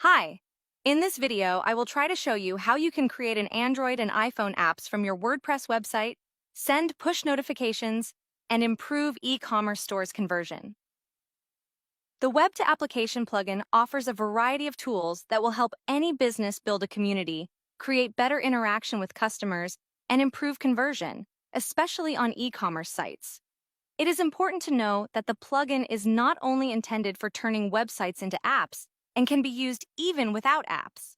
Hi! In this video, I will try to show you how you can create an Android and iPhone apps from your WordPress website, send push notifications, and improve e-commerce stores conversion. The Web2Application plugin offers a variety of tools that will help any business build a community, create better interaction with customers, and improve conversion, especially on e-commerce sites. It is important to know that the plugin is not only intended for turning websites into apps, and can be used even without apps.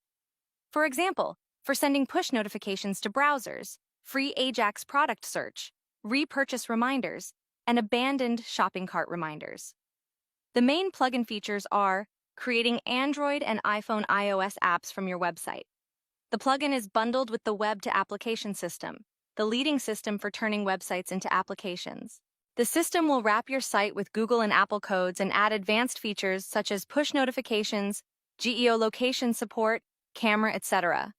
For example, for sending push notifications to browsers, free Ajax product search, repurchase reminders, and abandoned shopping cart reminders. The main plugin features are creating Android and iPhone iOS apps from your website. The plugin is bundled with the Web2Application system, the leading system for turning websites into applications. The system will wrap your site with Google and Apple codes and add advanced features such as push notifications, geolocation support, camera, etc.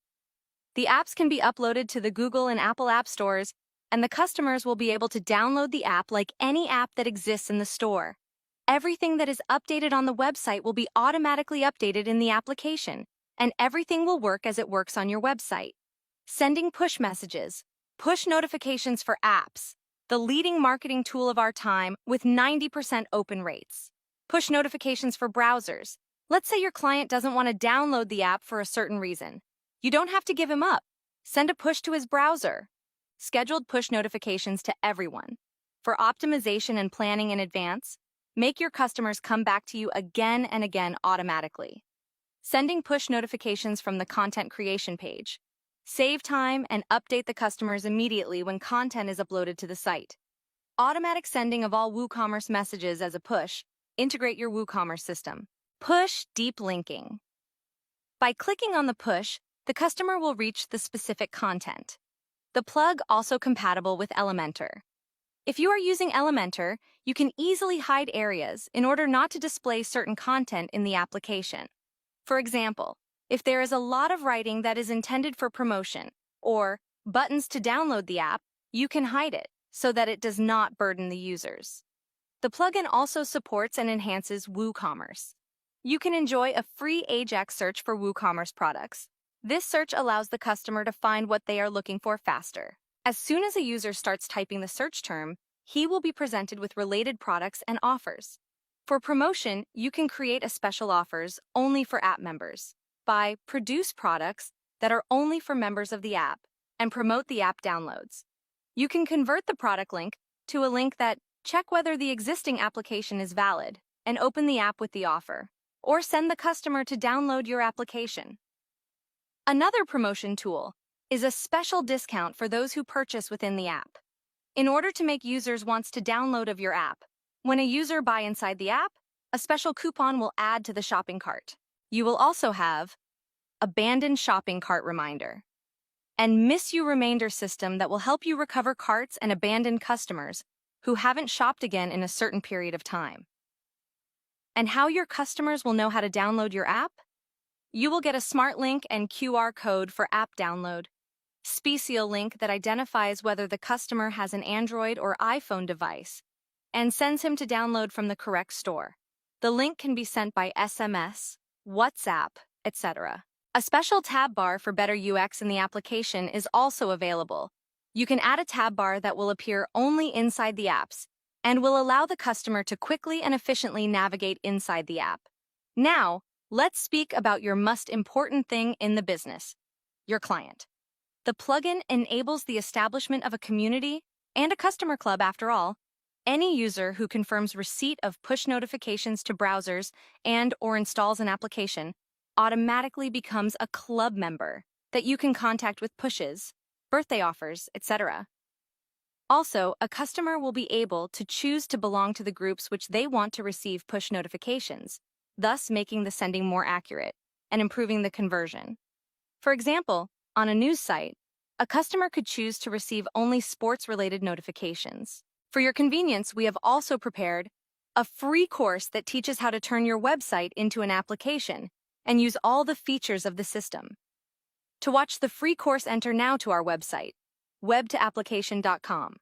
The apps can be uploaded to the Google and Apple app stores, and the customers will be able to download the app like any app that exists in the store. Everything that is updated on the website will be automatically updated in the application, and everything will work as it works on your website. Sending push messages, push notifications for apps, the leading marketing tool of our time with 90% open rates. Push notifications for browsers. Let's say your client doesn't want to download the app for a certain reason. You don't have to give him up. Send a push to his browser. Scheduled push notifications to everyone. For optimization and planning in advance, make your customers come back to you again and again automatically. Sending push notifications from the content creation page. Save time and update the customers immediately when content is uploaded to the site. Automatic sending of all WooCommerce messages as a push. Integrate your WooCommerce system. Push deep linking. By clicking on the push, the customer will reach the specific content. The plug also compatible with Elementor. If you are using Elementor, you can easily hide areas in order not to display certain content in the application. For example, if there is a lot of writing that is intended for promotion or buttons to download the app, you can hide it so that it does not burden the users. The plugin also supports and enhances WooCommerce. You can enjoy a free Ajax search for WooCommerce products. This search allows the customer to find what they are looking for faster. As soon as a user starts typing the search term, he will be presented with related products and offers. For promotion, you can create a special offers only for app members. By produce products that are only for members of the app and promote the app downloads. You can convert the product link to a link that check whether the existing application is valid and open the app with the offer, or send the customer to download your application. Another promotion tool is a special discount for those who purchase within the app. In order to make users want to download of your app, when a user buy inside the app, a special coupon will add to the shopping cart. You will also have abandoned shopping cart reminder and miss you remainder system that will help you recover carts and abandoned customers who haven't shopped again in a certain period of time. And how your customers will know how to download your app? You will get a smart link and QR code for app download, special link that identifies whether the customer has an Android or iPhone device and sends him to download from the correct store. The link can be sent by SMS, WhatsApp, etc. A special tab bar for better UX in the application is also available. You can add a tab bar that will appear only inside the apps and will allow the customer to quickly and efficiently navigate inside the app. Now, let's speak about your most important thing in the business, your client. The plugin enables the establishment of a community and a customer club after all. Any user who confirms receipt of push notifications to browsers and/or installs an application automatically becomes a club member that you can contact with pushes, birthday offers, etc. Also, a customer will be able to choose to belong to the groups which they want to receive push notifications, thus making the sending more accurate and improving the conversion. For example, on a news site, a customer could choose to receive only sports-related notifications. For your convenience, we have also prepared a free course that teaches how to turn your website into an application and use all the features of the system. To watch the free course, enter now to our website, web2application.com.